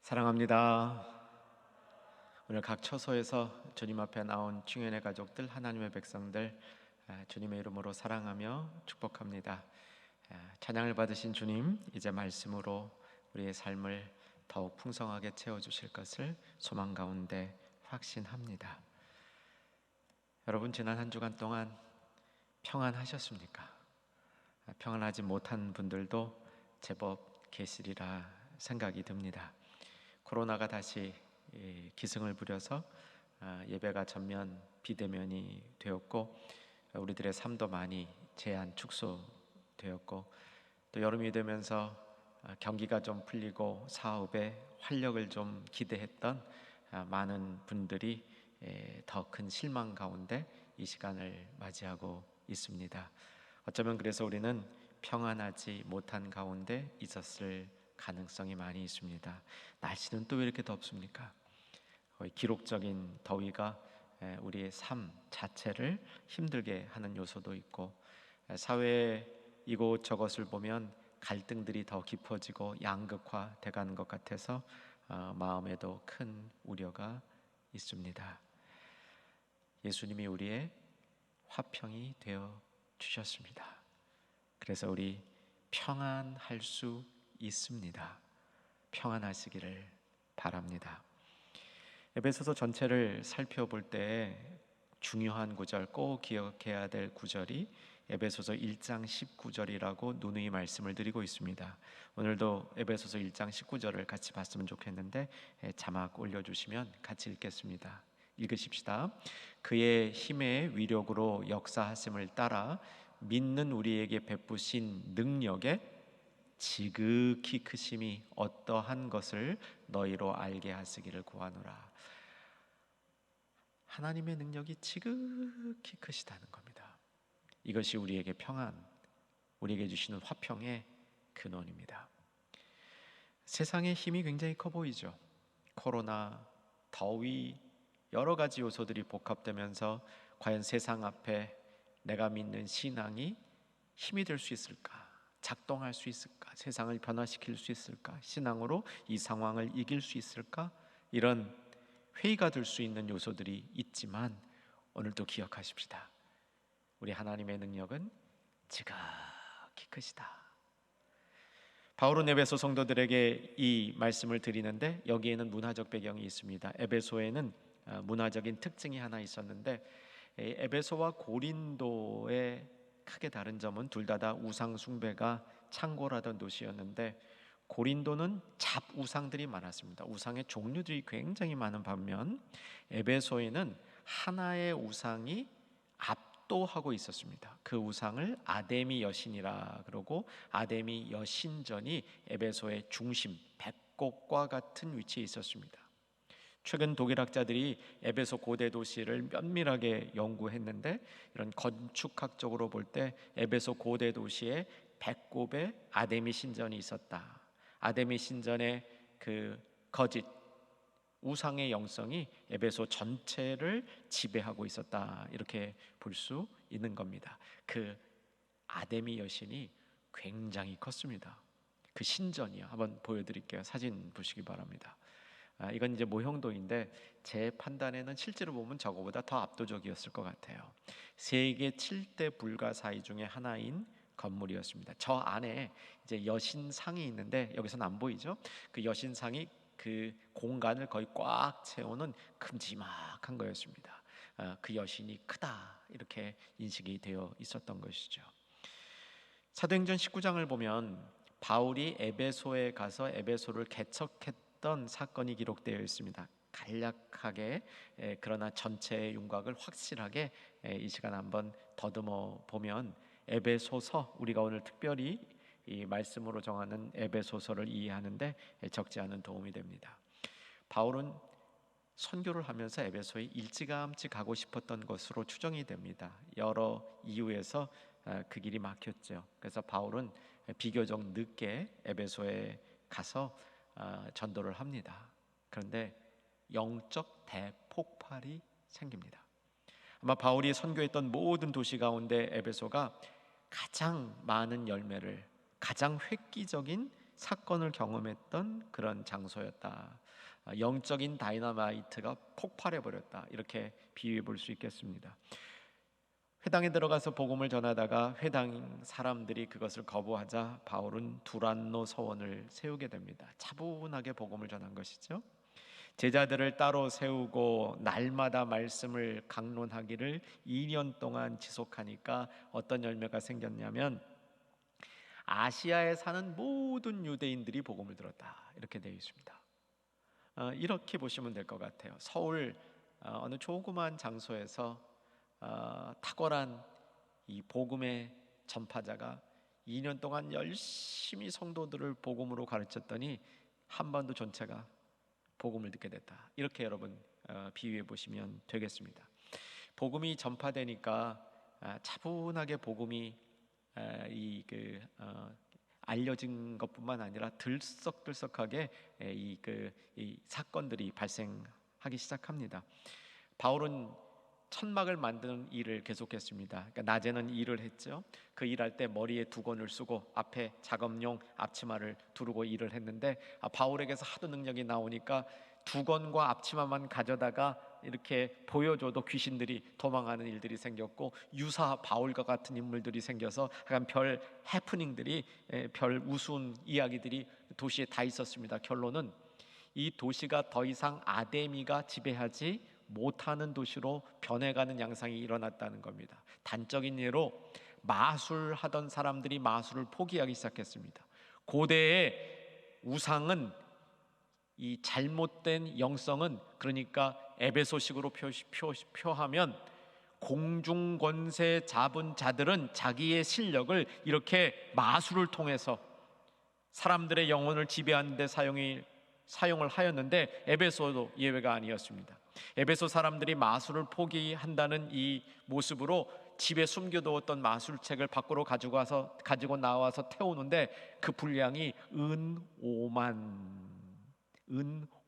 사랑합니다. 오늘 각 처소에서 주님 앞에 나온 충현의 가족들, 하나님의 백성들, 주님의 이름으로 사랑하며 축복합니다. 찬양을 받으신 주님, 이제 말씀으로 우리의 삶을 더욱 풍성하게 채워주실 것을 소망 가운데 확신합니다. 여러분, 지난 한 주간 동안 평안하셨습니까? 평안하지 못한 분들도 제법 계시리라 생각이 듭니다. 코로나가 다시 기승을 부려서 예배가 전면 비대면이 되었고, 우리들의 삶도 많이 제한 축소되었고, 또 여름이 되면서 경기가 좀 풀리고 사업에 활력을 좀 기대했던 많은 분들이 더 큰 실망 가운데 이 시간을 맞이하고 있습니다. 어쩌면 그래서 우리는 평안하지 못한 가운데 있었을 가능성이 많이 있습니다. 날씨는 또 왜 이렇게 덥습니까? 거의 기록적인 더위가 우리의 삶 자체를 힘들게 하는 요소도 있고, 사회 이곳저곳을 보면 갈등들이 더 깊어지고 양극화 돼가는 것 같아서 마음에도 큰 우려가 있습니다. 예수님이 우리의 화평이 되어 주셨습니다. 그래서 우리 평안할 수 있습니다. 평안하시기를 바랍니다. 에베소서 전체를 살펴볼 때 중요한 구절, 꼭 기억해야 될 구절이 에베소서 1장 19절이라고 누누이 말씀을 드리고 있습니다. 오늘도 에베소서 1장 19절을 같이 봤으면 좋겠는데 자막 올려주시면 같이 읽겠습니다. 읽으십시다. 그의 힘의 위력으로 역사하심을 따라 믿는 우리에게 베푸신 능력에 지극히 크심이 어떠한 것을 너희로 알게 하시기를 구하노라. 하나님의 능력이 지극히 크시다는 겁니다. 이것이 우리에게 평안, 우리에게 주시는 화평의 근원입니다. 세상의 힘이 굉장히 커 보이죠. 코로나, 더위, 여러 가지 요소들이 복합되면서 과연 세상 앞에 내가 믿는 신앙이 힘이 될 수 있을까? 작동할 수 있을까? 세상을 변화시킬 수 있을까? 신앙으로 이 상황을 이길 수 있을까? 이런 회의가 될 수 있는 요소들이 있지만 오늘도 기억하십시다. 우리 하나님의 능력은 지극히 크시다. 바울은 에베소 성도들에게 이 말씀을 드리는데 여기에는 문화적 배경이 있습니다. 에베소에는 문화적인 특징이 하나 있었는데, 에베소와 고린도의 크게 다른 점은 둘 다 우상 숭배가 창궐하던 도시였는데, 고린도는 잡우상들이 많았습니다. 우상의 종류들이 굉장히 많은 반면 에베소에는 하나의 우상이 압도하고 있었습니다. 그 우상을 아데미 여신이라 그러고, 아데미 여신전이 에베소의 중심, 백곡과 같은 위치에 있었습니다. 최근 독일학자들이 에베소 고대 도시를 면밀하게 연구했는데, 이런 건축학적으로 볼 때 에베소 고대 도시에 백곱의 아데미 신전이 있었다. 아데미 신전의 그 거짓 우상의 영성이 에베소 전체를 지배하고 있었다, 이렇게 볼 수 있는 겁니다. 그 아데미 여신이 굉장히 컸습니다. 그 신전이요, 한번 보여드릴게요. 사진 보시기 바랍니다. 이건 이제 모형도인데 제 판단에는 실제로 보면 저거보다 더 압도적이었을 것 같아요. 세계 7대 불가사의 중에 하나인 건물이었습니다. 저 안에 이제 여신상이 있는데 여기서는 안 보이죠? 그 여신상이 그 공간을 거의 꽉 채우는 큼지막한 거였습니다. 그 여신이 크다, 이렇게 인식이 되어 있었던 것이죠. 사도행전 19장을 보면 바울이 에베소에 가서 에베소를 개척했던 사건이 기록되어 있습니다. 간략하게, 그러나 전체의 윤곽을 확실하게 이 시간 한번 더듬어 보면 에베소서, 우리가 오늘 특별히 이 말씀으로 정하는 에베소서를 이해하는데 적지 않은 도움이 됩니다. 바울은 선교를 하면서 에베소에 일찌감치 가고 싶었던 것으로 추정이 됩니다. 여러 이유에서 그 길이 막혔죠. 그래서 바울은 비교적 늦게 에베소에 가서 전도를 합니다. 그런데 영적 대폭발이 생깁니다. 아마 바울이 선교했던 모든 도시 가운데 에베소가 가장 많은 열매를, 가장 획기적인 사건을 경험했던 그런 장소였다. 영적인 다이너마이트가 폭발해 버렸다. 이렇게 비유해 볼 수 있겠습니다. 회당에 들어가서 복음을 전하다가 회당 사람들이 그것을 거부하자 바울은 두란노 서원을 세우게 됩니다. 차분하게 복음을 전한 것이죠. 제자들을 따로 세우고 날마다 말씀을 강론하기를 2년 동안 지속하니까 어떤 열매가 생겼냐면 아시아에 사는 모든 유대인들이 복음을 들었다. 이렇게 되어 있습니다. 이렇게 보시면 될 것 같아요. 서울 어느 조그만 장소에서 탁월한 이 복음의 전파자가 2년 동안 열심히 성도들을 복음으로 가르쳤더니 한반도 전체가 복음을 듣게 됐다. 이렇게 여러분 비유해 보시면 되겠습니다. 복음이 전파되니까 차분하게 복음이 알려진 것뿐만 아니라 들썩들썩하게 이 사건들이 발생하기 시작합니다. 바울은 천막을 만드는 일을 계속했습니다. 그러니까 낮에는 일을 했죠. 그 일할 때 머리에 두건을 쓰고 앞에 작업용 앞치마를 두르고 일을 했는데 바울에게서 하도 능력이 나오니까 두건과 앞치마만 가져다가 이렇게 보여줘도 귀신들이 도망가는 일들이 생겼고 유사 바울과 같은 인물들이 생겨서 약간 별 해프닝들이 별 우스운 이야기들이 도시에 다 있었습니다. 결론은 이 도시가 더 이상 아데미가 지배하지 못하는 도시로 변해가는 양상이 일어났다는 겁니다. 단적인 예로 마술하던 사람들이 마술을 포기하기 시작했습니다. 고대의 우상은 이 잘못된 영성은 그러니까 에베소식으로 표하면 공중권세 잡은 자들은 자기의 실력을 이렇게 마술을 통해서 사람들의 영혼을 지배하는 데 사용을 하였는데 에베소도 예외가 아니었습니다. 에베소 사람들이 마술을 포기한다는 이 모습으로 집에 숨겨두었던 마술책을 밖으로 가지고 나와서 태우는데 그 분량이 은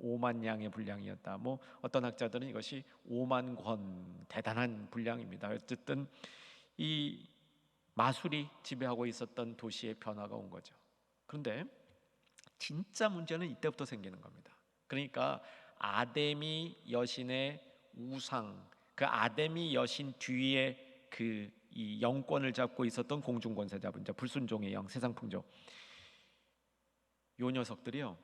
5만 양의 분량이었다. 어떤 학자들은 이것이 5만 권, 대단한 분량입니다. 어쨌든 이 마술이 지배하고 있었던 도시의 변화가 온 거죠. 그런데 진짜 문제는 이때부터 생기는 겁니다. 그러니까 아데미 여신의 우상, 그 아데미 여신 뒤에 이 영권을 잡고 있었던 공중권세자분, 불순종의 영, 세상풍조, 요 녀석들이요,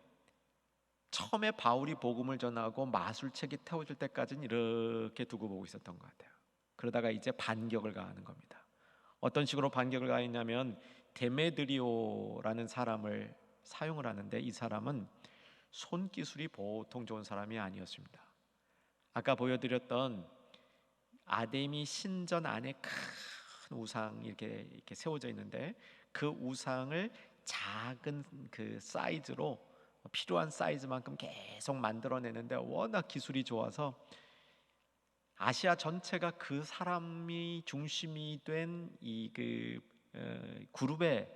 처음에 바울이 복음을 전하고 마술책이 태워질 때까지는 이렇게 두고 보고 있었던 것 같아요. 그러다가 이제 반격을 가하는 겁니다. 어떤 식으로 반격을 가했냐면 데메드리오라는 사람을 사용을 하는데 이 사람은 손기술이 보통 좋은 사람이 아니었습니다. 아까 보여드렸던 아데미 신전 안에 큰 우상이 이렇게 세워져 있는데 그 우상을 작은 그 사이즈로 필요한 사이즈만큼 계속 만들어내는데 워낙 기술이 좋아서 아시아 전체가 그 사람이 중심이 된 이 그룹의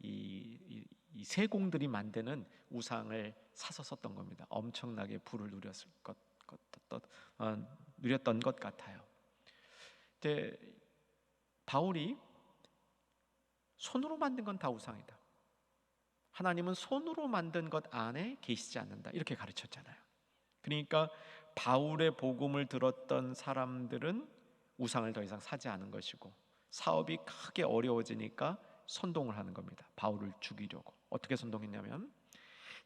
이 세공들이 만드는 우상을 사서 썼던 겁니다. 엄청나게 부를 누렸던 것 같아요. 근데 바울이 손으로 만든 건 다 우상이다. 하나님은 손으로 만든 것 안에 계시지 않는다. 이렇게 가르쳤잖아요. 그러니까 바울의 복음을 들었던 사람들은 우상을 더 이상 사지 않은 것이고 사업이 크게 어려워지니까 선동을 하는 겁니다. 바울을 죽이려고. 어떻게 선동했냐면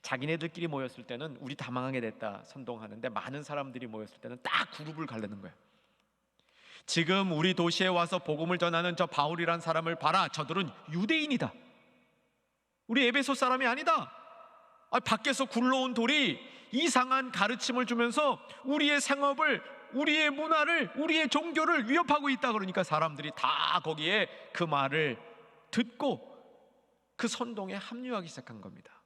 자기네들끼리 모였을 때는 우리 다 망하게 됐다 선동하는데 많은 사람들이 모였을 때는 딱 그룹을 가르는 거예요. 지금 우리 도시에 와서 복음을 전하는 저 바울이란 사람을 봐라. 저들은 유대인이다. 우리 에베소 사람이 아니다. 밖에서 굴러온 돌이 이상한 가르침을 주면서 우리의 생업을, 우리의 문화를, 우리의 종교를 위협하고 있다. 그러니까 사람들이 다 거기에 그 말을 듣고 그 선동에 합류하기 시작한 겁니다.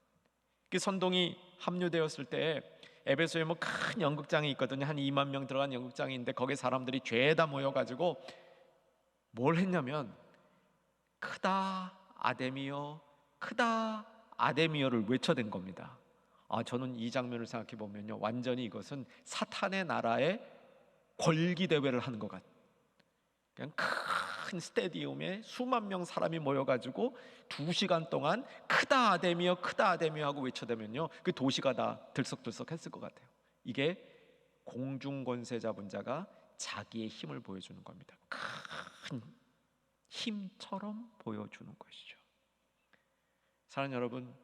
그 선동이 합류되었을 때 에베소에 큰 연극장이 있거든요. 한 2만 명 들어간 연극장이 있는데 거기에 사람들이 죄다 모여가지고 뭘 했냐면 크다 아데미여, 크다 아데미여를 외쳐댄 겁니다. 저는 이 장면을 생각해 보면요, 완전히 이것은 사탄의 나라의 권기 대회를 하는 것 같아요. 그냥 큰 스테디움에 수만 명 사람이 모여가지고 2시간 동안 크다 아데미여 크다 아데미여 하고 외쳐대면요, 그 도시가 다 들썩들썩 했을 것 같아요. 이게 공중권세 잡은 자가 자기의 힘을 보여주는 겁니다. 큰 힘처럼 보여주는 것이죠. 사랑하는 여러분,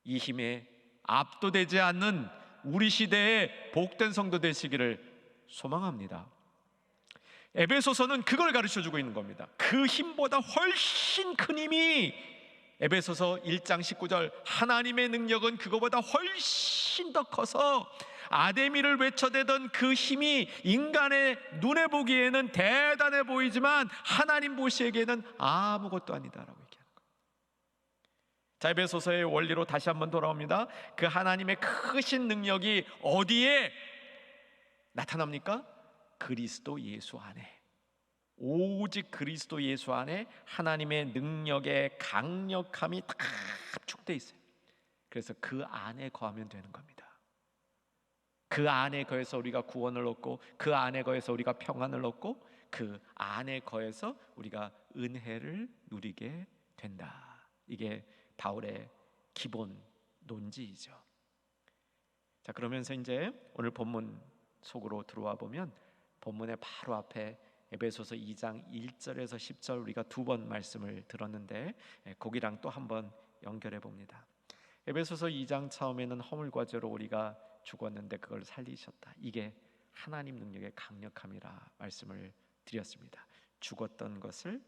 이 힘에 압도되지 않는 우리 시대의 복된 성도 되시기를 소망합니다. 에베소서는 그걸 가르쳐주고 있는 겁니다. 그 힘보다 훨씬 큰 힘이, 에베소서 1장 19절, 하나님의 능력은 그거보다 훨씬 더 커서 아데미를 외쳐대던 그 힘이 인간의 눈에 보기에는 대단해 보이지만 하나님 보시기에는 아무것도 아니다라고 얘기하는 거예요. 자, 에베소서의 원리로 다시 한번 돌아옵니다. 그 하나님의 크신 능력이 어디에 나타납니까? 그리스도 예수 안에. 오직 그리스도 예수 안에 하나님의 능력의 강력함이 다 합축되어 있어요. 그래서 그 안에 거하면 되는 겁니다. 그 안에 거해서 우리가 구원을 얻고, 그 안에 거해서 우리가 평안을 얻고, 그 안에 거해서 우리가 은혜를 누리게 된다. 이게 바울의 기본 논지이죠. 자, 그러면서 이제 오늘 본문 속으로 들어와 보면, 본문의 바로 앞에 에베소서 2장 1절에서 10절 우리가 2번 말씀을 들었는데, 거기랑 또 한번 연결해 봅니다. 에베소서 2장 처음에는 허물과 죄로 우리가 죽었는데 그걸 살리셨다. 이게 하나님 능력의 강력함이라 말씀을 드렸습니다. 죽었던 것을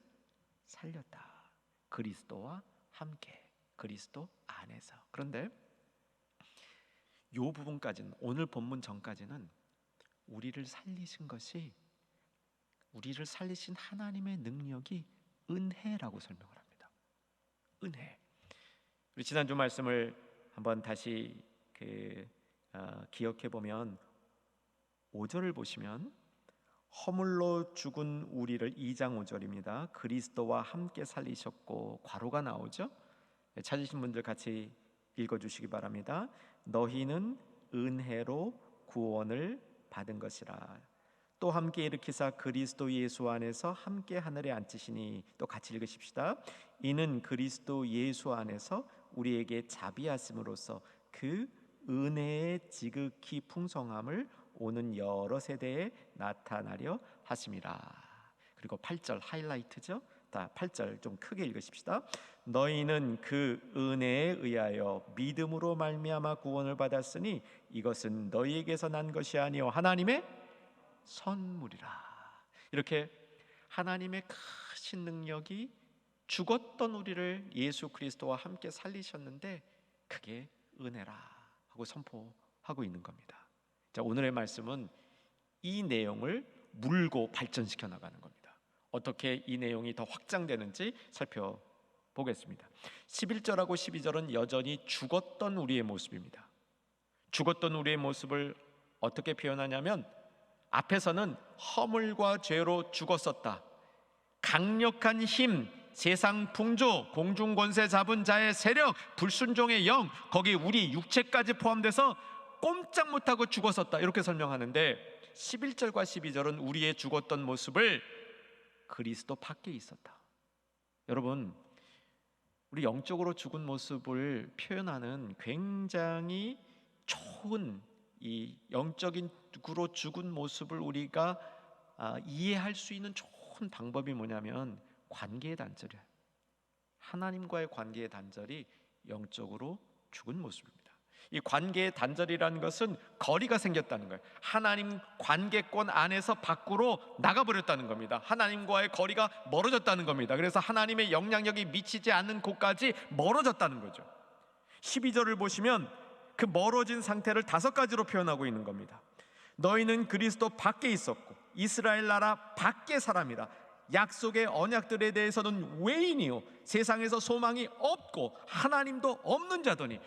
살렸다. 그리스도와 함께, 그리스도 안에서. 그런데 이 부분까지는, 오늘 본문 전까지는 우리를 살리신 것이, 우리를 살리신 하나님의 능력이 은혜라고 설명을 합니다. 은혜. 우리 지난주 말씀을 한번 다시 기억해 보면 5절을 보시면, 허물로 죽은 우리를, 2장 5절입니다. 그리스도와 함께 살리셨고, 괄호가 나오죠. 찾으신 분들 같이 읽어주시기 바랍니다. 너희는 은혜로 구원을 받은 것이라. 또 함께 일으키사 그리스도 예수 안에서 함께 하늘에 앉히시니. 또 같이 읽으십시다. 이는 그리스도 예수 안에서 우리에게 자비하심으로써 그 은혜의 지극히 풍성함을 오는 여러 세대에 나타나려 하심이라. 그리고 8절 하이라이트죠. 다 8절 좀 크게 읽으십시다. 너희는 그 은혜에 의하여 믿음으로 말미암아 구원을 받았으니 이것은 너희에게서 난 것이 아니요 하나님의 선물이라. 이렇게 하나님의 크신 능력이 죽었던 우리를 예수 그리스도와 함께 살리셨는데 그게 은혜라 하고 선포하고 있는 겁니다. 자, 오늘의 말씀은 이 내용을 물고 발전시켜 나가는 겁니다. 어떻게 이 내용이 더 확장되는지 살펴보겠습니다. 11절하고 12절은 여전히 죽었던 우리의 모습입니다. 죽었던 우리의 모습을 어떻게 표현하냐면, 앞에서는 허물과 죄로 죽었었다. 강력한 힘, 세상 풍조, 공중권세 잡은 자의 세력, 불순종의 영, 거기 우리 육체까지 포함돼서 꼼짝 못하고 죽었었다, 이렇게 설명하는데, 11절과 12절은 우리의 죽었던 모습을 그리스도 밖에 있었다. 여러분, 우리 영적으로 죽은 모습을 표현하는 굉장히 좋은, 이 영적인으로 죽은 모습을 우리가 이해할 수 있는 좋은 방법이 뭐냐면 관계의 단절이에요. 하나님과의 관계의 단절이 영적으로 죽은 모습입니다. 이 관계의 단절이라는 것은 거리가 생겼다는 거예요. 하나님 관계권 안에서 밖으로 나가버렸다는 겁니다. 하나님과의 거리가 멀어졌다는 겁니다. 그래서 하나님의 영향력이 미치지 않는 곳까지 멀어졌다는 거죠. 12절을 보시면 그 멀어진 상태를 5가지로 표현하고 있는 겁니다. 너희는 그리스도 밖에 있었고 이스라엘 나라 밖의 사람이라. 약속의 언약들에 대해서는 외인이요 세상에서 소망이 없고 하나님도 없는 자더니,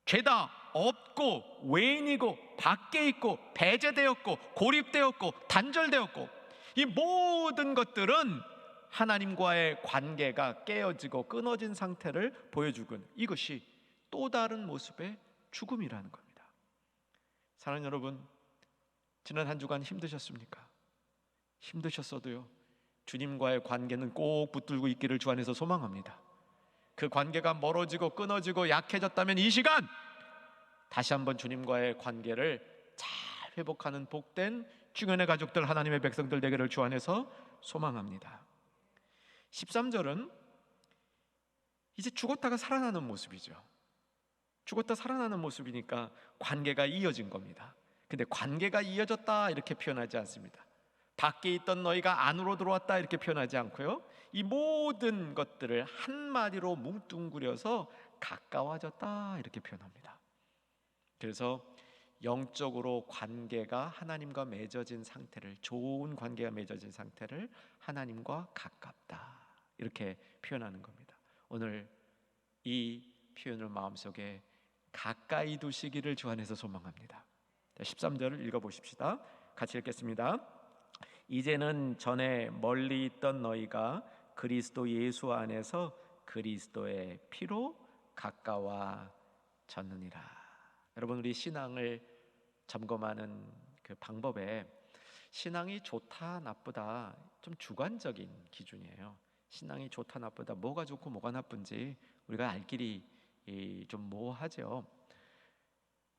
죄다 없고 외인이고 밖에 있고 배제되었고 고립되었고 단절되었고, 이 모든 것들은 하나님과의 관계가 깨어지고 끊어진 상태를 보여주는, 이것이 또 다른 모습의 죽음이라는 겁니다. 사랑하는 여러분, 지난 한 주간 힘드셨습니까? 힘드셨어도요, 주님과의 관계는 꼭 붙들고 있기를 주 안에서 소망합니다. 그 관계가 멀어지고 끊어지고 약해졌다면 이 시간 다시 한번 주님과의 관계를 잘 회복하는 복된 중연의 가족들, 하나님의 백성들 되기를 주 안에서 소망합니다. 13절은 이제 죽었다가 살아나는 모습이죠. 죽었다 살아나는 모습이니까 관계가 이어진 겁니다. 근데 관계가 이어졌다 이렇게 표현하지 않습니다. 밖에 있던 너희가 안으로 들어왔다 이렇게 표현하지 않고요, 이 모든 것들을 한마디로 뭉뚱그려서 가까워졌다 이렇게 표현합니다. 그래서 영적으로 관계가 하나님과 맺어진 상태를, 좋은 관계가 맺어진 상태를 하나님과 가깝다 이렇게 표현하는 겁니다. 오늘 이 표현을 마음속에 가까이 두시기를 주 안에서 소망합니다. 13절을 읽어보십시다. 같이 읽겠습니다. 이제는 전에 멀리 있던 너희가 그리스도 예수 안에서 그리스도의 피로 가까워졌느니라. 여러분, 우리 신앙을 점검하는 그 방법에 신앙이 좋다 나쁘다 좀 주관적인 기준이에요. 신앙이 좋다 나쁘다, 뭐가 좋고 뭐가 나쁜지 우리가 알 길이 좀 모호하죠.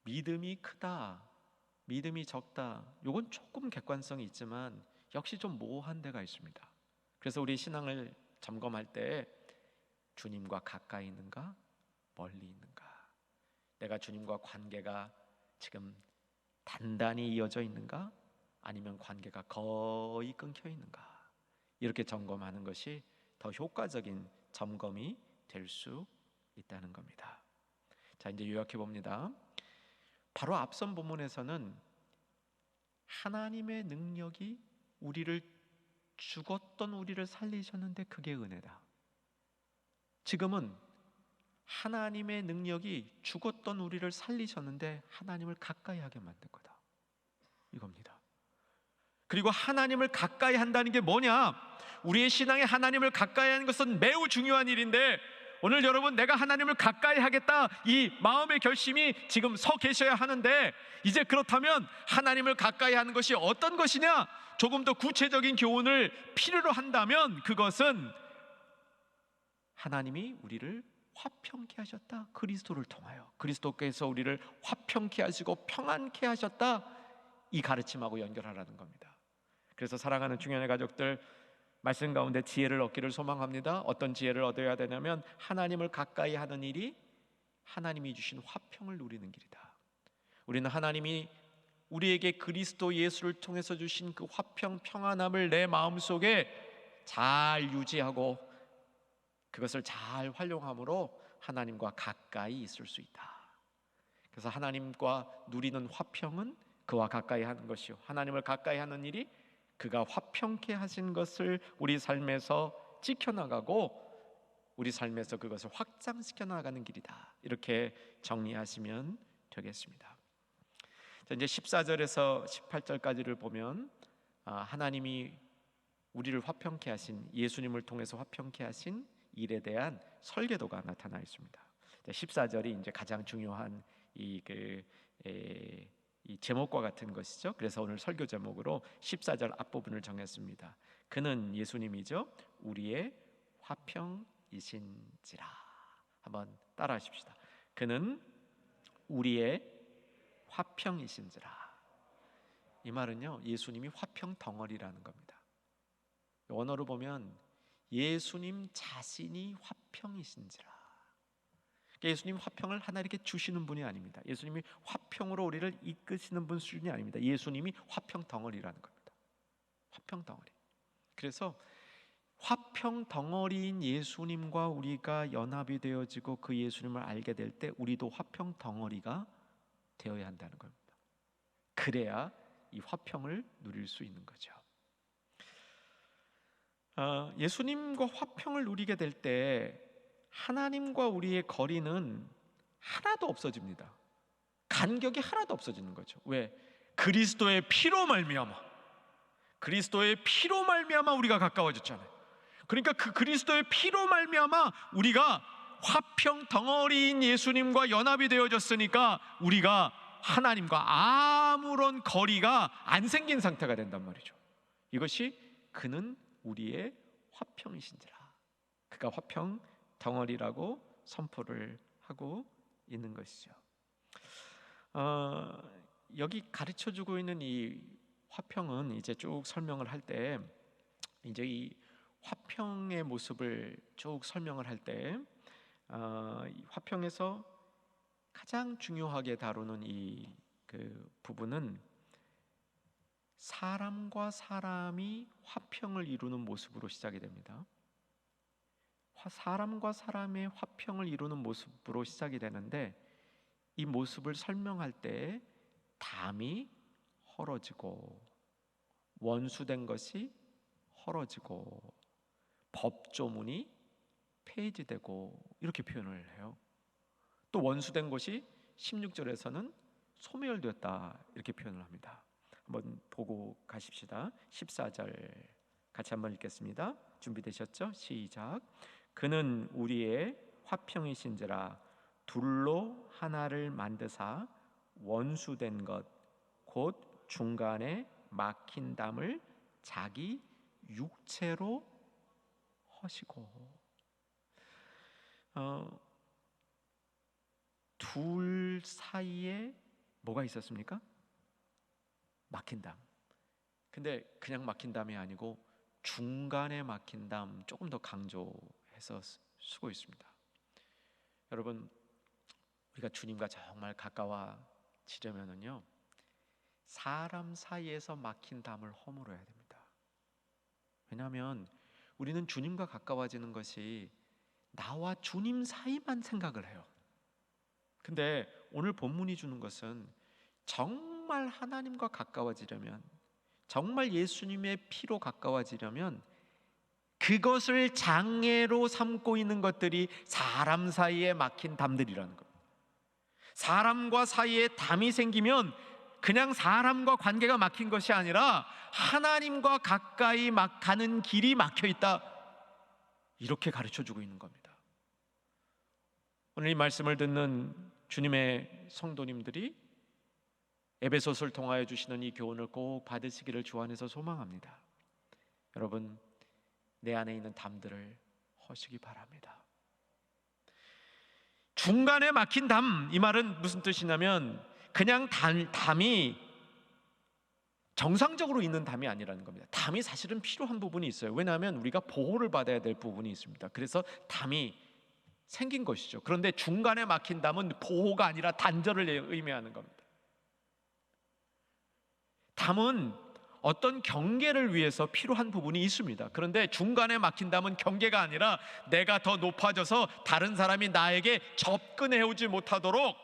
믿음이 크다, 믿음이 적다, 요건 조금 객관성이 있지만 역시 좀 모호한 데가 있습니다. 그래서 우리 신앙을 점검할 때 주님과 가까이 있는가 멀리 있는가, 내가 주님과 관계가 지금 단단히 이어져 있는가 아니면 관계가 거의 끊겨 있는가, 이렇게 점검하는 것이 더 효과적인 점검이 될 수 있다는 겁니다. 자, 이제 요약해 봅니다. 바로 앞선 본문에서는 하나님의 능력이 죽었던 우리를 살리셨는데 그게 은혜다. 지금은 하나님의 능력이 죽었던 우리를 살리셨는데 하나님을 가까이 하게 만든 거다, 이겁니다. 그리고 하나님을 가까이 한다는 게 뭐냐? 우리의 신앙에 하나님을 가까이 하는 것은 매우 중요한 일인데, 오늘 여러분, 내가 하나님을 가까이 하겠다 이 마음의 결심이 지금 서 계셔야 하는데, 이제 그렇다면 하나님을 가까이 하는 것이 어떤 것이냐? 조금 더 구체적인 교훈을 필요로 한다면 그것은 하나님이 우리를 화평케 하셨다, 그리스도를 통하여 그리스도께서 우리를 화평케 하시고 평안케 하셨다, 이 가르침하고 연결하라는 겁니다. 그래서 사랑하는 중연의 가족들, 말씀 가운데 지혜를 얻기를 소망합니다. 어떤 지혜를 얻어야 되냐면 하나님을 가까이 하는 일이 하나님이 주신 화평을 누리는 길이다. 우리는 하나님이 우리에게 그리스도 예수를 통해서 주신 그 화평, 평안함을 내 마음속에 잘 유지하고 그것을 잘 활용함으로 하나님과 가까이 있을 수 있다. 그래서 하나님과 누리는 화평은 그와 가까이 하는 것이요, 하나님을 가까이 하는 일이 그가 화평케 하신 것을 우리 삶에서 지켜나가고 우리 삶에서 그것을 확장시켜 나가는 길이다, 이렇게 정리하시면 되겠습니다. 자, 이제 14절에서 18절까지를 보면 하나님이 우리를 화평케 하신, 예수님을 통해서 화평케 하신 일에 대한 설계도가 나타나 있습니다. 14절이 이제 가장 중요한 이 제목과 같은 것이죠. 그래서 오늘 설교 제목으로 14절 앞부분을 정했습니다. 그는 예수님이죠, 우리의 화평이신지라. 한번 따라 하십시다. 그는 우리의 화평이신지라. 이 말은요, 예수님이 화평 덩어리라는 겁니다. 원어로 보면 예수님 자신이 화평이신지라. 예수님 화평을 하나 이렇게 주시는 분이 아닙니다. 예수님이 화평으로 우리를 이끄시는 분 수준이 아닙니다. 예수님이 화평 덩어리라는 겁니다. 화평 덩어리. 그래서 화평 덩어리인 예수님과 우리가 연합이 되어지고 그 예수님을 알게 될 때 우리도 화평 덩어리가 되어야 한다는 겁니다. 그래야 이 화평을 누릴 수 있는 거죠. 예수님과 화평을 누리게 될 때 하나님과 우리의 거리는 하나도 없어집니다. 간격이 하나도 없어지는 거죠. 왜? 그리스도의 피로 말미암아, 그리스도의 피로 말미암아 우리가 가까워졌잖아요. 그러니까 그 그리스도의 피로 말미암아 우리가 화평 덩어리인 예수님과 연합이 되어졌으니까 우리가 하나님과 아무런 거리가 안 생긴 상태가 된단 말이죠. 이것이 그는 우리의 화평이신지라. 그가 화평 덩어리라고 선포를 하고 있는 것이죠. 여기 가르쳐주고 있는 이 화평은 이제 쭉 설명을 할 때, 이제 이 화평의 모습을 쭉 설명을 할 때, 이 화평에서 가장 중요하게 다루는 이 그 부분은 사람과 사람이 화평을 이루는 모습으로 시작이 됩니다. 사람과 사람의 화평을 이루는 모습으로 시작이 되는데, 이 모습을 설명할 때 담이 헐어지고 원수된 것이 헐어지고 법조문이 폐지되고 이렇게 표현을 해요. 또 원수된 것이 16절에서는 소멸되었다 이렇게 표현을 합니다. 한번 보고 가십시다. 14절 같이 한번 읽겠습니다. 준비되셨죠? 시작. 그는 우리의 화평이신지라 둘로 하나를 만드사 원수된 것 곧 중간에 막힌 담을 자기 육체로 허시고. 둘 사이에 뭐가 있었습니까? 막힌 담. 근데 그냥 막힌 담이 아니고 중간에 막힌 담, 조금 더 강조해서 쓰고 있습니다. 여러분, 우리가 주님과 정말 가까워지려면은요, 사람 사이에서 막힌 담을 허물어야 됩니다. 왜냐하면 우리는 주님과 가까워지는 것이 나와 주님 사이만 생각을 해요. 근데 오늘 본문이 주는 것은 정말 하나님과 가까워지려면, 정말 예수님의 피로 가까워지려면 그것을 장애로 삼고 있는 것들이 사람 사이에 막힌 담들이라는 겁니다. 사람과 사이에 담이 생기면 그냥 사람과 관계가 막힌 것이 아니라 하나님과 가까이 가는 길이 막혀 있다, 이렇게 가르쳐주고 있는 겁니다. 오늘 이 말씀을 듣는 주님의 성도님들이 에베소서를 통하여 주시는 이 교훈을 꼭 받으시기를 주 안에서 소망합니다. 여러분, 내 안에 있는 담들을 허시기 바랍니다. 중간에 막힌 담, 이 말은 무슨 뜻이냐면 그냥 담이 정상적으로 있는 담이 아니라는 겁니다. 담이 사실은 필요한 부분이 있어요. 왜냐하면 우리가 보호를 받아야 될 부분이 있습니다. 그래서 담이 생긴 것이죠. 그런데 중간에 막힌 담은 보호가 아니라 단절을 의미하는 겁니다. 담은 어떤 경계를 위해서 필요한 부분이 있습니다. 그런데 중간에 막힌 담은 경계가 아니라 내가 더 높아져서 다른 사람이 나에게 접근해 오지 못하도록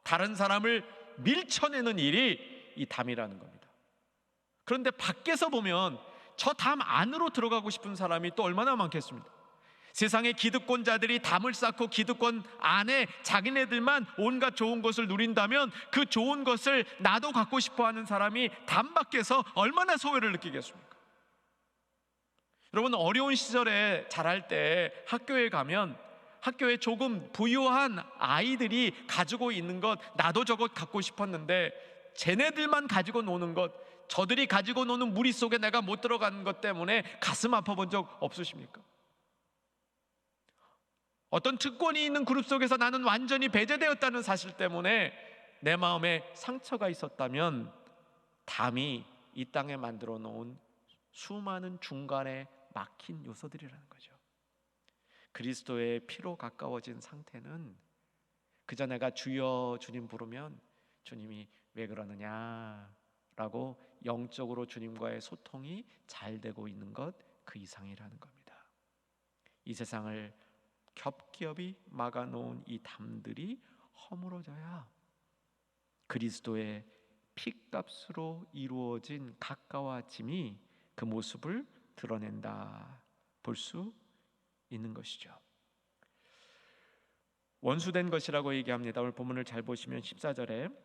다른 사람을 밀쳐내는 일이 이 담이라는 겁니다. 그런데 밖에서 보면 저 담 안으로 들어가고 싶은 사람이 또 얼마나 많겠습니까? 세상의 기득권자들이 담을 쌓고 기득권 안에 자기네들만 온갖 좋은 것을 누린다면 그 좋은 것을 나도 갖고 싶어하는 사람이 담 밖에서 얼마나 소외를 느끼겠습니까? 여러분, 어려운 시절에 자랄 때 학교에 가면 학교에 조금 부유한 아이들이 가지고 있는 것, 나도 저것 갖고 싶었는데 쟤네들만 가지고 노는 것, 저들이 가지고 노는 무리 속에 내가 못 들어가는 것 때문에 가슴 아파 본 적 없으십니까? 어떤 특권이 있는 그룹 속에서 나는 완전히 배제되었다는 사실 때문에 내 마음에 상처가 있었다면 담이 이 땅에 만들어 놓은 수많은 중간에 막힌 요소들이라는 거죠. 그리스도의 피로 가까워진 상태는 그저 내가 주여 주님 부르면 주님이 왜 그러느냐 라고 영적으로 주님과의 소통이 잘 되고 있는 것, 그 이상이라는 겁니다. 이 세상을 겹겹이 막아놓은 이 담들이 허물어져야 그리스도의 피값으로 이루어진 가까워짐이 그 모습을 드러낸다 볼 수 있는 것이죠. 원수된 것이라고 얘기합니다. 오늘 본문을 잘 보시면 14절에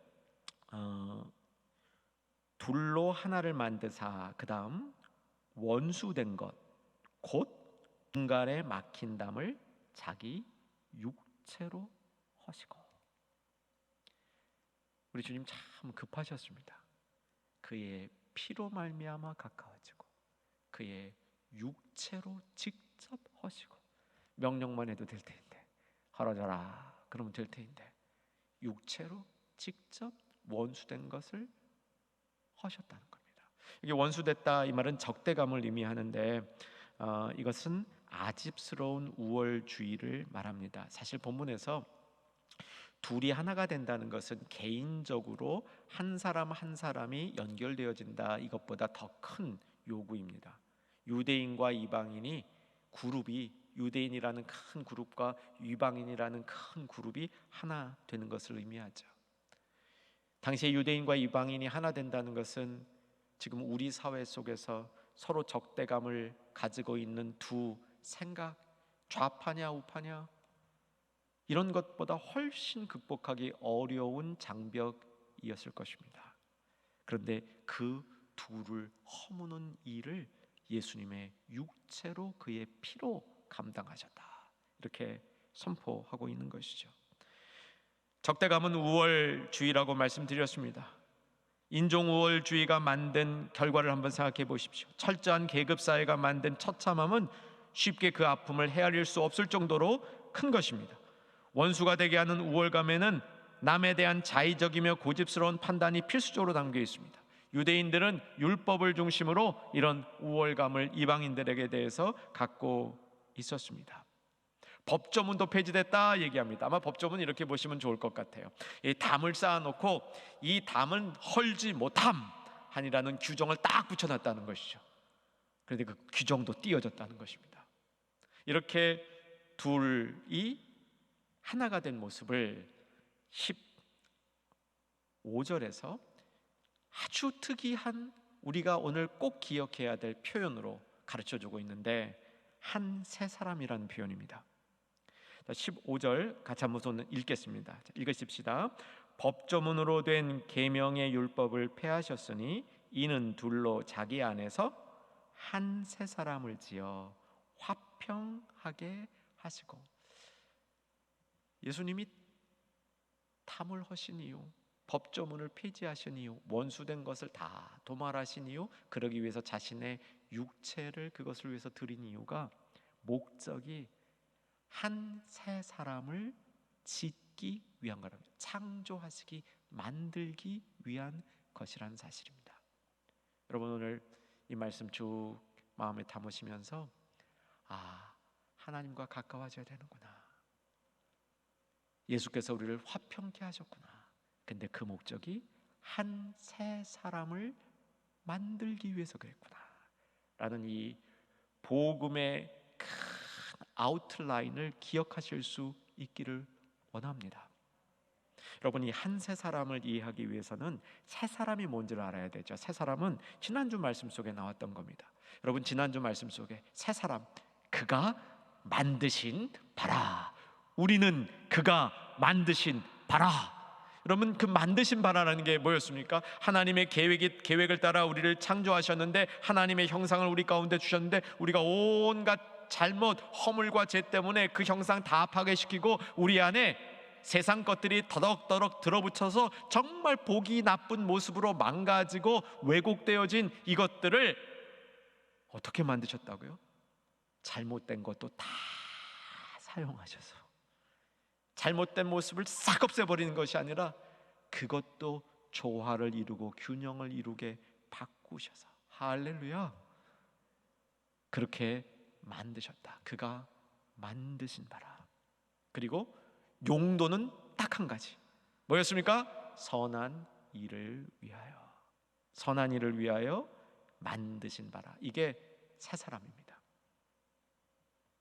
둘로 하나를 만드사, 그 다음 원수된 것 곧 중간에 막힌 담을 자기 육체로 허시고. 우리 주님 참 급하셨습니다. 그의 피로 말미암아 가까워지고 그의 육체로 직접 하시고, 명령만 해도 될 텐데, 하러져라 그러면 될 텐데, 육체로 직접 원수된 것을 하셨다는 겁니다. 이게 원수됐다 이 말은 적대감을 의미하는데 이것은 아집스러운 우월주의를 말합니다. 사실 본문에서 둘이 하나가 된다는 것은 개인적으로 한 사람 한 사람이 연결되어진다 이것보다 더 큰 요구입니다. 유대인과 이방인이 그룹이, 유대인이라는 큰 그룹과 이방인이라는 큰 그룹이 하나 되는 것을 의미하죠. 당시에 유대인과 이방인이 하나 된다는 것은 지금 우리 사회 속에서 서로 적대감을 가지고 있는 두 생각, 좌파냐 우파냐, 이런 것보다 훨씬 극복하기 어려운 장벽이었을 것입니다. 그런데 그 둘을 허무는 일을 예수님의 육체로 그의 피로 감당하셨다, 이렇게 선포하고 있는 것이죠. 적대감은 우월주의라고 말씀드렸습니다. 인종우월주의가 만든 결과를 한번 생각해 보십시오. 철저한 계급사회가 만든 처참함은 쉽게 그 아픔을 헤아릴 수 없을 정도로 큰 것입니다. 원수가 되게 하는 우월감에는 남에 대한 자의적이며 고집스러운 판단이 필수적으로 담겨 있습니다. 유대인들은 율법을 중심으로 이런 우월감을 이방인들에게 대해서 갖고 있었습니다. 법조문도 폐지됐다 얘기합니다. 아마 법조문 이렇게 보시면 좋을 것 같아요. 이 담을 쌓아놓고 이 담은 헐지 못함 아니라는 규정을 딱 붙여놨다는 것이죠. 그런데 그 규정도 띄어졌다는 것입니다. 이렇게 둘이 하나가 된 모습을 15절에서 아주 특이한, 우리가 오늘 꼭 기억해야 될 표현으로 가르쳐주고 있는데, 한 세 사람이라는 표현입니다. 15절 같이 한번 읽겠습니다. 읽으십시다. 법조문으로 된 계명의 율법을 폐하셨으니 이는 둘로 자기 안에서 한 세 사람을 지어 화평하게 하시고, 예수님이 탐을 하신 이유, 법조문을 폐지하신 이유, 원수된 것을 다 도말하신 이유, 그러기 위해서 자신의 육체를 그것을 위해서 드린 이유가, 목적이 한 세 사람을 짓기 위한 거랍니다. 창조하시기, 만들기 위한 것이라는 사실입니다. 여러분, 오늘 이 말씀 쭉 마음에 담으시면서 하나님과 가까워져야 되는구나, 예수께서 우리를 화평케 하셨구나, 근데 그 목적이 한 세 사람을 만들기 위해서 그랬구나 라는 이 복음의 큰 아웃라인을 기억하실 수 있기를 원합니다. 여러분이 한 세 사람을 이해하기 위해서는 세 사람이 뭔지를 알아야 되죠. 세 사람은 지난주 말씀 속에 나왔던 겁니다. 여러분, 지난주 말씀 속에 세 사람, 그가 만드신 바라, 우리는 그가 만드신 바라. 여러분, 그 만드신 바라라는 게 뭐였습니까? 하나님의 계획을 따라 우리를 창조하셨는데, 하나님의 형상을 우리 가운데 주셨는데, 우리가 온갖 잘못, 허물과 죄 때문에 그 형상 다 파괴시키고 우리 안에 세상 것들이 더덕더덕 들어붙여서 정말 보기 나쁜 모습으로 망가지고 왜곡되어진 이것들을 어떻게 만드셨다고요? 잘못된 것도 다 사용하셔서, 잘못된 모습을 싹 없애버리는 것이 아니라 그것도 조화를 이루고 균형을 이루게 바꾸셔서, 할렐루야, 그렇게 만드셨다. 그가 만드신 바라. 그리고 용도는 딱 한 가지, 뭐였습니까? 선한 일을 위하여, 선한 일을 위하여 만드신 바라. 이게 세 사람입니다.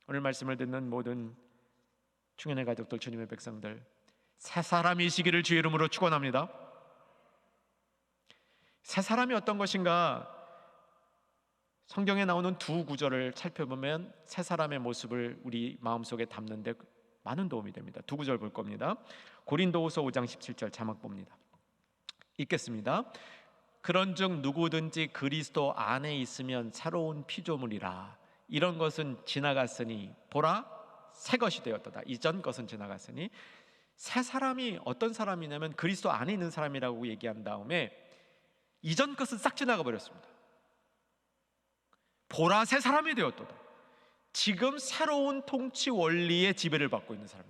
오늘 말씀을 듣는 모든 충현의 가족들, 주님의 백성들, 세 사람이시기를 주의 이름으로 축원합니다. 세 사람이 어떤 것인가, 성경에 나오는 두 구절을 살펴보면 세 사람의 모습을 우리 마음속에 담는 데 많은 도움이 됩니다. 두 구절 볼 겁니다. 고린도후서 5장 17절 자막 봅니다. 읽겠습니다. 그런즉 누구든지 그리스도 안에 있으면 새로운 피조물이라, 이런 것은 지나갔으니 보라 새 것이 되었도다. 이전 것은 지나갔으니, 새 사람이 어떤 사람이냐면 그리스도 안에 있는 사람이라고 얘기한 다음에 이전 것은 싹 지나가 버렸습니다. 보라 새 사람이 되었도다. 지금 새로운 통치 원리의 지배를 받고 있는 사람,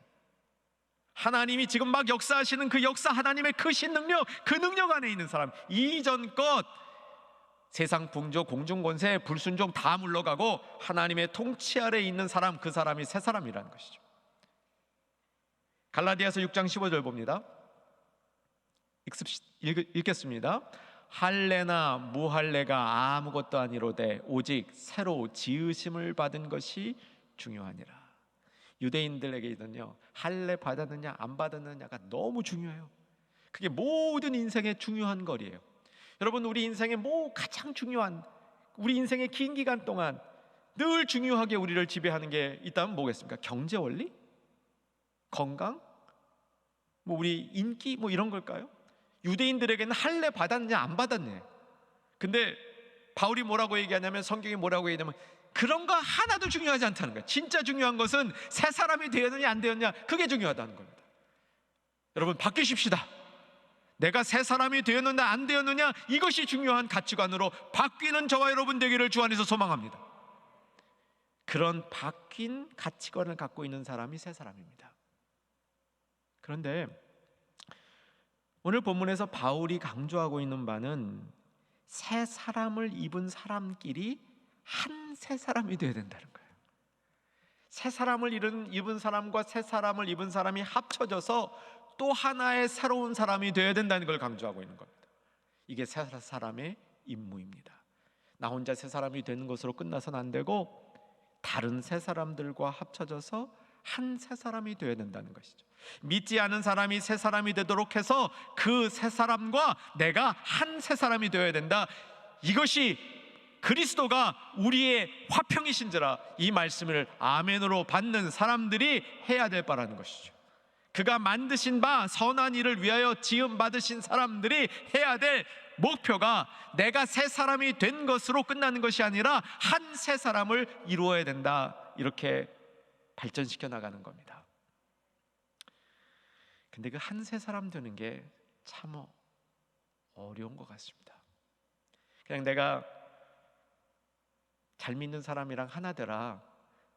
하나님이 지금 막 역사하시는 그 역사, 하나님의 크신 능력, 그 능력 안에 있는 사람, 이전껏 세상 풍조, 공중권세, 불순종 다 물러가고 하나님의 통치 아래 있는 사람, 그 사람이 새 사람이라는 것이죠. 갈라디아서 6장 15절 봅니다. 읽겠습니다. 할례나 무할례가 아무것도 아니로되 오직 새로 지으심을 받은 것이 중요하니라. 유대인들에게는요, 할례 받았느냐 안 받았느냐가 너무 중요해요. 그게 모든 인생의 중요한 거리예요. 여러분, 우리 인생의 가장 중요한, 우리 인생의 긴 기간 동안 늘 중요하게 우리를 지배하는 게 있다면 뭐겠습니까? 경제 원리? 건강? 우리 인기? 이런 걸까요? 유대인들에게는 할례 받았느냐 안 받았느냐. 근데 바울이 뭐라고 얘기하냐면, 성경이 뭐라고 얘기하냐면, 그런 거 하나도 중요하지 않다는 거예요. 진짜 중요한 것은 새 사람이 되었느냐 안 되었느냐, 그게 중요하다는 겁니다. 여러분, 바뀌십시다. 내가 새 사람이 되었느냐 안 되었느냐, 이것이 중요한 가치관으로 바뀌는 저와 여러분 되기를 주 안에서 소망합니다. 그런 바뀐 가치관을 갖고 있는 사람이 새 사람입니다. 그런데 오늘 본문에서 바울이 강조하고 있는 바는 새 사람을 입은 사람끼리 한 새 사람이 되어야 된다는 거예요. 새 사람을 입은 사람과 새 사람을 입은 사람이 합쳐져서 또 하나의 새로운 사람이 되어야 된다는 걸 강조하고 있는 겁니다. 이게 새 사람의 임무입니다. 나 혼자 새 사람이 되는 것으로 끝나서는 안 되고, 다른 새 사람들과 합쳐져서 한 새 사람이 되어야 된다는 것이죠. 믿지 않은 사람이 새 사람이 되도록 해서 그 새 사람과 내가 한 새 사람이 되어야 된다. 이것이 그리스도가 우리의 화평이신지라, 이 말씀을 아멘으로 받는 사람들이 해야 될 바라는 것이죠. 그가 만드신 바 선한 일을 위하여 지음 받으신 사람들이 해야 될 목표가 내가 새 사람이 된 것으로 끝나는 것이 아니라 한 새 사람을 이루어야 된다, 이렇게 발전시켜 나가는 겁니다. 근데 그 한 새 사람 되는 게 참 어려운 것 같습니다. 그냥 내가 잘 믿는 사람이랑 하나 되라,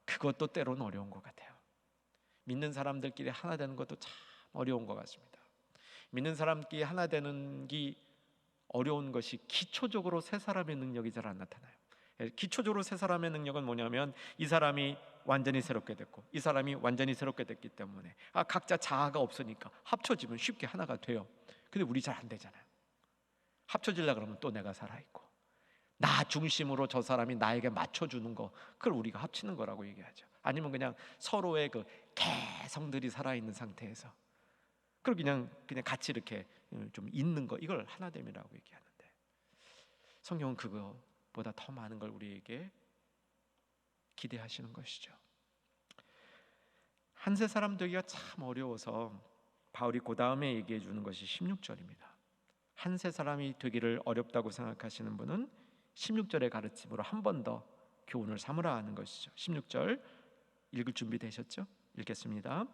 그것도 때로는 어려운 것 같아요. 믿는 사람들끼리 하나 되는 것도 참 어려운 것 같습니다. 믿는 사람끼리 하나 되는 게 어려운 것이 기초적으로 새 사람의 능력이 잘 안 나타나요. 기초적으로 새 사람의 능력은 뭐냐면, 이 사람이 완전히 새롭게 됐고 이 사람이 완전히 새롭게 됐기 때문에 각자 자아가 없으니까 합쳐지면 쉽게 하나가 돼요. 근데 우리 잘 안 되잖아요. 합쳐지려고 그러면 또 내가 살아있고, 나 중심으로 저 사람이 나에게 맞춰주는 거, 그걸 우리가 합치는 거라고 얘기하죠. 아니면 그냥 서로의 그 개성들이 살아있는 상태에서 그걸 그냥 같이 이렇게 좀 있는 거, 이걸 하나됨이라고 얘기하는데, 성경은 그거보다 더 많은 걸 우리에게 기대하시는 것이죠. 한 새 사람 되기가 참 어려워서 바울이 그 다음에 얘기해 주는 것이 16절입니다. 한 새 사람이 되기를 어렵다고 생각하시는 분은 16절의 가르침으로 한 번 더 교훈을 삼으라 하는 것이죠. 16절 읽을 준비 되셨죠? 읽겠습니다.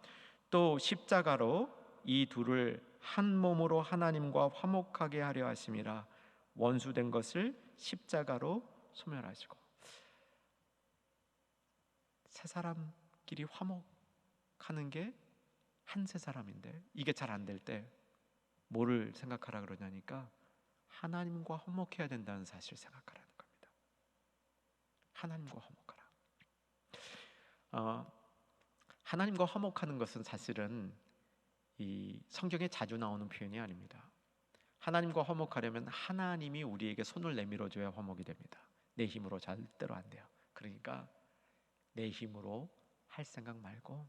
또 십자가로 이 둘을 한 몸으로 하나님과 화목하게 하려 하심이라. 원수된 것을 십자가로 소멸하시고. 세 사람끼리 화목하는 게 한 세 사람인데, 이게 잘 안 될 때 뭐를 생각하라 그러냐니까, 하나님과 화목해야 된다는 사실을 생각하라는 겁니다. 하나님과 화목하라. 하나님과 화목하는 것은 사실은 이 성경에 자주 나오는 표현이 아닙니다. 하나님과 화목하려면 하나님이 우리에게 손을 내밀어 줘야 화목이 됩니다. 내 힘으로 절대로 안 돼요. 그러니까 내 힘으로 할 생각 말고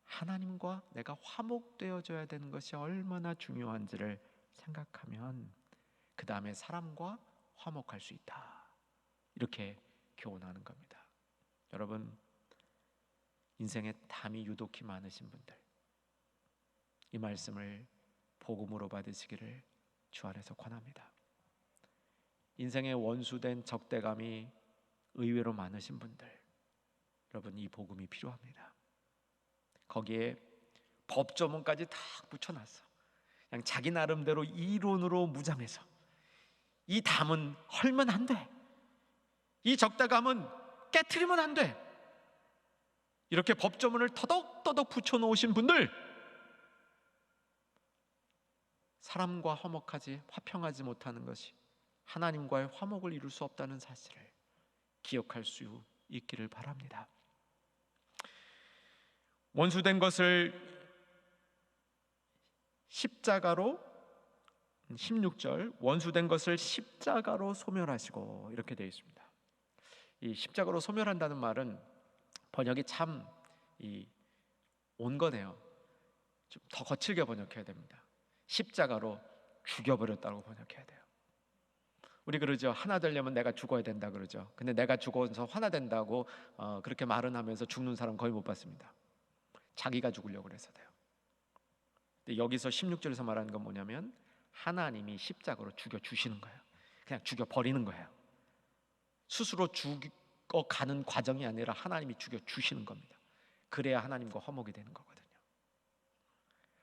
하나님과 내가 화목되어져야 되는 것이 얼마나 중요한지를 생각하면 그 다음에 사람과 화목할 수 있다, 이렇게 교훈하는 겁니다. 여러분, 인생에 담이 유독히 많으신 분들, 이 말씀을 복음으로 받으시기를 주 안에서 권합니다. 인생의 원수된 적대감이 의외로 많으신 분들, 여러분, 이 복음이 필요합니다. 거기에 법조문까지 다 붙여놨어. 그냥 자기 나름대로 이론으로 무장해서 이 담은 헐면 안 돼, 이 적대감은 깨트리면 안 돼. 이렇게 법조문을 터덕터덕 붙여놓으신 분들, 사람과 화평하지 못하는 것이 하나님과의 화목을 이룰 수 없다는 사실을 기억할 수 있기를 바랍니다. 원수된 것을 십자가로, 16절, 원수된 것을 십자가로 소멸하시고, 이렇게 되어 있습니다. 이 십자가로 소멸한다는 말은 번역이 참 온거네요. 좀 더 거칠게 번역해야 됩니다. 십자가로 죽여버렸다고 번역해야 돼요. 우리 그러죠. 하나 되려면 내가 죽어야 된다 그러죠. 근데 내가 죽어서 하나 된다고 그렇게 말은 하면서 죽는 사람 거의 못 봤습니다. 자기가 죽으려고 그래서 돼요. 근데 여기서 16절에서 말하는 건 뭐냐면 하나님이 십자가로 죽여주시는 거예요. 그냥 죽여버리는 거예요. 스스로 죽어가는 과정이 아니라 하나님이 죽여주시는 겁니다. 그래야 하나님과 화목이 되는 거거든요.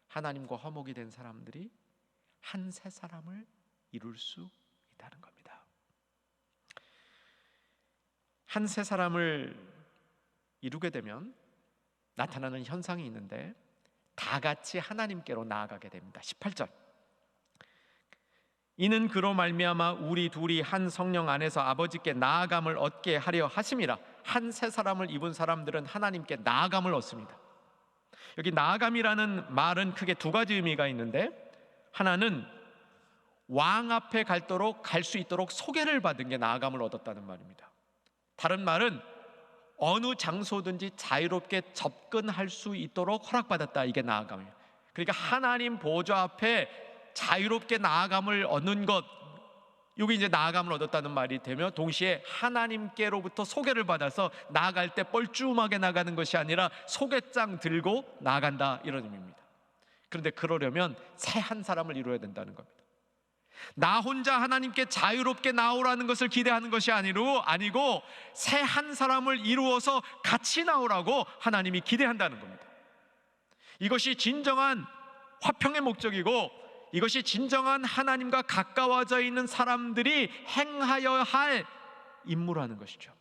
하나님과 화목이 된 사람들이 한 새 사람을 이룰 수 있다는 겁니다. 한 새 사람을 이루게 되면 나타나는 현상이 있는데 다 같이 하나님께로 나아가게 됩니다. 18절, 이는 그로 말미암아 우리 둘이 한 성령 안에서 아버지께 나아감을 얻게 하려 하심이라. 한 새 사람을 입은 사람들은 하나님께 나아감을 얻습니다. 여기 나아감이라는 말은 크게 두 가지 의미가 있는데, 하나는 왕 앞에 갈 수 있도록 소개를 받은 게 나아감을 얻었다는 말입니다. 다른 말은 어느 장소든지 자유롭게 접근할 수 있도록 허락받았다, 이게 나아감이에요. 그러니까 하나님 보좌 앞에 자유롭게 나아감을 얻는 것, 이게 이제 나아감을 얻었다는 말이 되며, 동시에 하나님께로부터 소개를 받아서 나아갈 때 뻘쭘하게 나가는 것이 아니라 소개장 들고 나아간다, 이런 의미입니다. 그런데 그러려면 새 한 사람을 이루어야 된다는 겁니다. 나 혼자 하나님께 자유롭게 나오라는 것을 기대하는 것이 아니고 새 한 사람을 이루어서 같이 나오라고 하나님이 기대한다는 겁니다. 이것이 진정한 화평의 목적이고, 이것이 진정한 하나님과 가까워져 있는 사람들이 행하여야 할 임무라는 것이죠.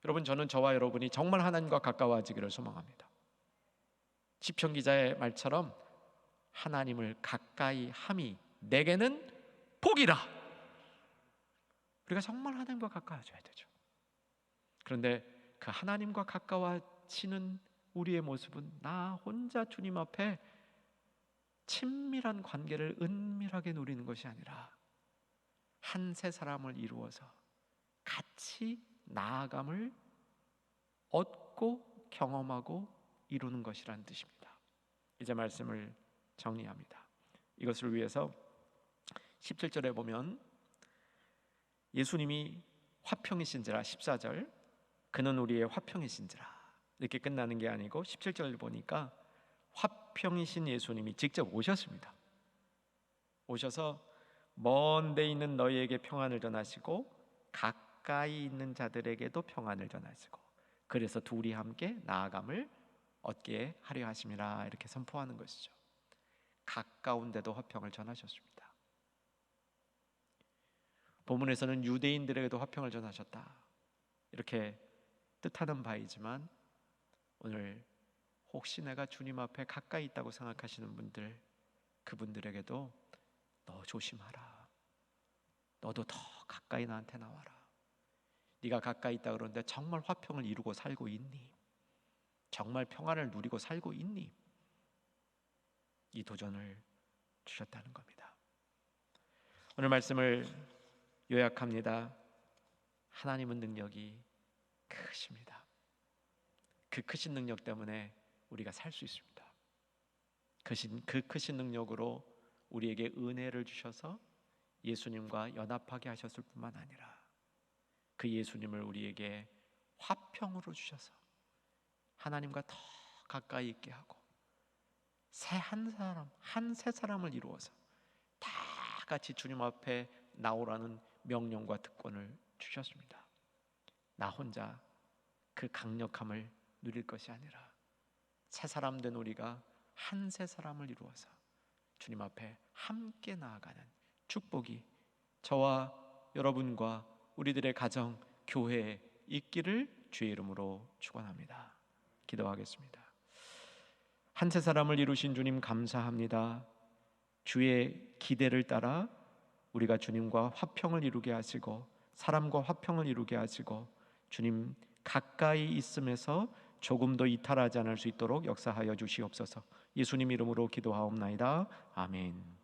여러분, 저는 저와 여러분이 정말 하나님과 가까워지기를 소망합니다. 시편 기자의 말처럼 하나님을 가까이 함이 내게는 복이라. 우리가 정말 하나님과 가까워져야 되죠. 그런데 그 하나님과 가까워지는 우리의 모습은 나 혼자 주님 앞에 친밀한 관계를 은밀하게 누리는 것이 아니라 한 새 사람을 이루어서 같이 나아감을 얻고 경험하고 이루는 것이라는 뜻입니다. 이제 말씀을 정리합니다. 이것을 위해서 17절에 보면 예수님이 화평이신지라, 14절, 그는 우리의 화평이신지라, 이렇게 끝나는 게 아니고 17절을 보니까 화평이신 예수님이 직접 오셨습니다. 오셔서 먼 데 있는 너희에게 평안을 전하시고 가까이 있는 자들에게도 평안을 전하시고, 그래서 둘이 함께 나아감을 얻게 하려 하심이라, 이렇게 선포하는 것이죠. 가까운 데도 화평을 전하셨습니다. 본문에서는 유대인들에게도 화평을 전하셨다, 이렇게 뜻하는 바이지만, 오늘 혹시 내가 주님 앞에 가까이 있다고 생각하시는 분들, 그분들에게도 너 조심하라, 너도 더 가까이 나한테 나와라, 네가 가까이 있다 그러는데 정말 화평을 이루고 살고 있니? 정말 평안을 누리고 살고 있니? 이 도전을 주셨다는 겁니다. 오늘 말씀을 요약합니다. 하나님은 능력이 크십니다. 그 크신 능력 때문에 우리가 살 수 있습니다. 그 크신 능력으로 우리에게 은혜를 주셔서 예수님과 연합하게 하셨을 뿐만 아니라 그 예수님을 우리에게 화평으로 주셔서 하나님과 더 가까이 있게 하고 한 새 사람을 이루어서 다 같이 주님 앞에 나오라는 명령과 특권을 주셨습니다. 나 혼자 그 강력함을 누릴 것이 아니라 새 사람 된 우리가 한 새 사람을 이루어서 주님 앞에 함께 나아가는 축복이 저와 여러분과 우리들의 가정, 교회에 있기를 주의 이름으로 축원합니다. 기도하겠습니다. 한 세 사람을 이루신 주님 감사합니다. 주의 기대를 따라 우리가 주님과 화평을 이루게 하시고 사람과 화평을 이루게 하시고 주님 가까이 있음에서 조금도 이탈하지 않을 수 있도록 역사하여 주시옵소서. 예수님 이름으로 기도하옵나이다. 아멘.